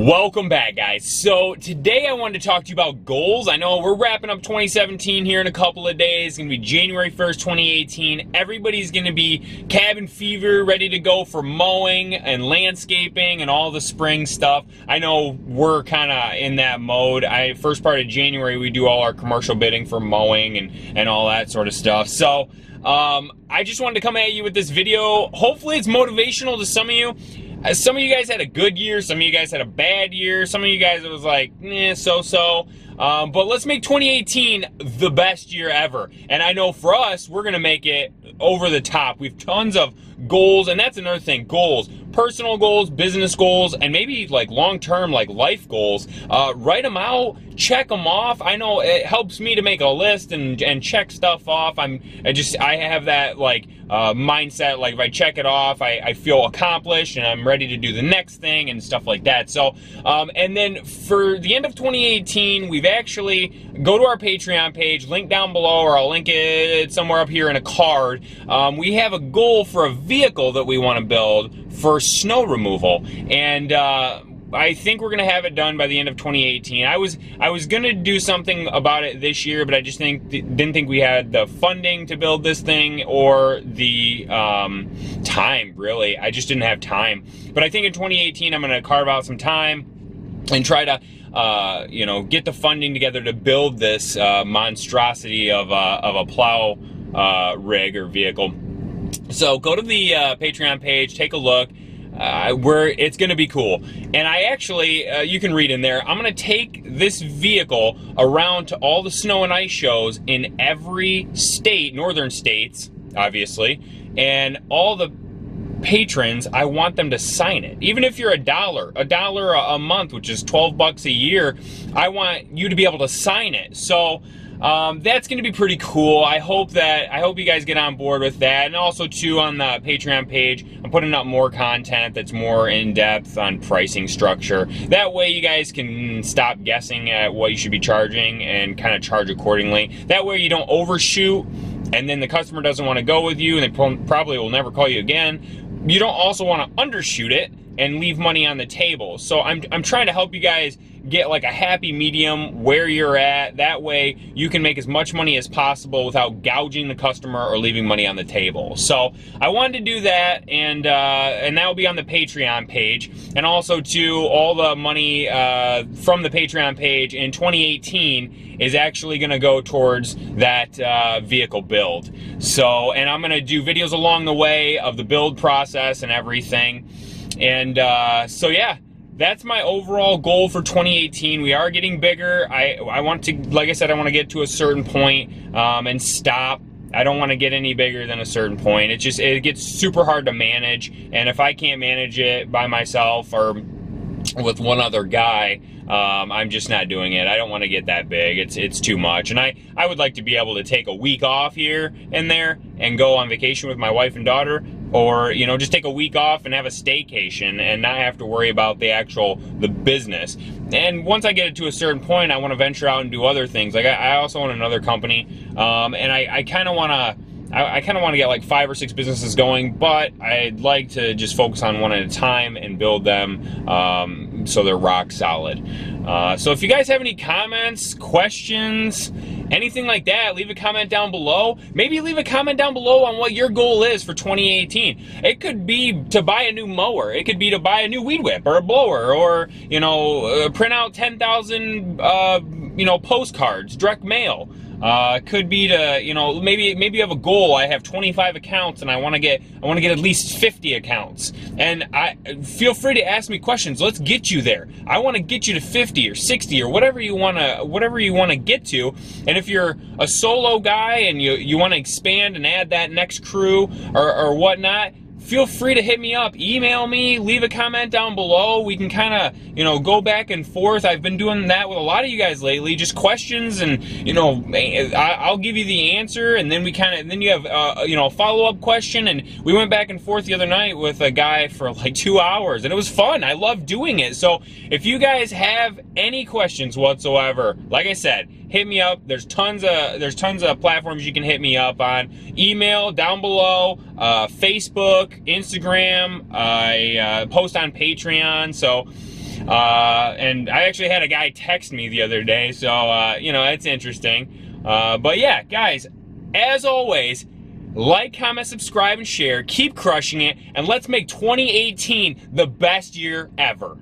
Welcome back, guys. So today I wanted to talk to you about goals. I know we're wrapping up 2017 here in a couple of days. It's going to be January 1st, 2018. Everybody's going to be cabin fever, ready to go for mowing and landscaping and all the spring stuff. I know we're kind of in that mode. First part of January, we do all our commercial bidding for mowing and all that sort of stuff. So I just wanted to come at you with this video. Hopefully it's motivational to some of you. Some of you guys had a good year, some of you guys had a bad year, some of you guys it was like, so-so. But let's make 2018 the best year ever. And I know for us, we're going to make it over the top. We have tons of goals, and that's another thing, goals. Personal goals, business goals, and maybe like long-term like life goals. Write them out, check them off. I know it helps me to make a list and check stuff off. I have that like mindset, like if I check it off, I feel accomplished and I'm ready to do the next thing and stuff like that. So, and then for the end of 2018, we've actually, go to our Patreon page, link down below, or I'll link it somewhere up here in a card. We have a goal for a vehicle that we want to build for snow removal, and I think we're gonna have it done by the end of 2018. I was gonna do something about it this year, but I just didn't think we had the funding to build this thing or the time, really. I just didn't have time. But I think in 2018 I'm gonna carve out some time and try to get the funding together to build this monstrosity of a plow rig or vehicle. So go to the Patreon page, take a look. It's going to be cool. And I actually, you can read in there, I'm going to take this vehicle around to all the snow and ice shows in every state, northern states, obviously, and all the patrons, I want them to sign it. Even if you're $1 a month, which is 12 bucks a year, I want you to be able to sign it. So that's going to be pretty cool. I hope you guys get on board with that. And also too, on the Patreon page, I'm putting up more content that's more in-depth on pricing structure. That way you guys can stop guessing at what you should be charging and kind of charge accordingly. That way you don't overshoot and then the customer doesn't want to go with you and they probably will never call you again. You don't also want to undershoot it and leave money on the table. So I'm trying to help you guys get like a happy medium where you're at. That way you can make as much money as possible without gouging the customer or leaving money on the table. So I wanted to do that, and that will be on the Patreon page. And also too, all the money from the Patreon page in 2018 is actually going to go towards that vehicle build. So, and I'm going to do videos along the way of the build process and everything. And so yeah, that's my overall goal for 2018. We are getting bigger. I want to, like I said, I want to get to a certain point and stop. I don't want to get any bigger than a certain point. It gets super hard to manage, and if I can't manage it by myself or with one other guy, I'm just not doing it. I don't want to get that big. It's too much. And I would like to be able to take a week off here and there and go on vacation with my wife and daughter, or just take a week off and have a staycation and not have to worry about the business. And once I get it to a certain point, I want to venture out and do other things. Like I also own another company, and I kind of want to get like 5 or 6 businesses going, but I'd like to just focus on one at a time and build them so they're rock solid. So if you guys have any comments, questions, anything like that, leave a comment down below. Maybe leave a comment down below on what your goal is for 2018. It could be to buy a new mower. It could be to buy a new weed whip or a blower, or print out 10,000 postcards, direct mail. Could be to, maybe you have a goal. I have 25 accounts and I want to get at least 50 accounts. And feel free to ask me questions. Let's get you there. I want to get you to 50 or 60 or whatever you want to get to. And if you're a solo guy and you want to expand and add that next crew or whatnot, feel free to hit me up, email me, leave a comment down below. We can kind of, go back and forth. I've been doing that with a lot of you guys lately, just questions, and, I'll give you the answer, and then then you have, a follow-up question, and we went back and forth the other night with a guy for like 2 hours, and it was fun. I love doing it. So if you guys have any questions whatsoever, like I said, hit me up. There's tons of platforms you can hit me up on. Email down below, Facebook, Instagram. I post on Patreon. So And I actually had a guy text me the other day, so, you know, it's interesting. But yeah, guys, as always, like, comment, subscribe, and share. Keep crushing it, and let's make 2018 the best year ever.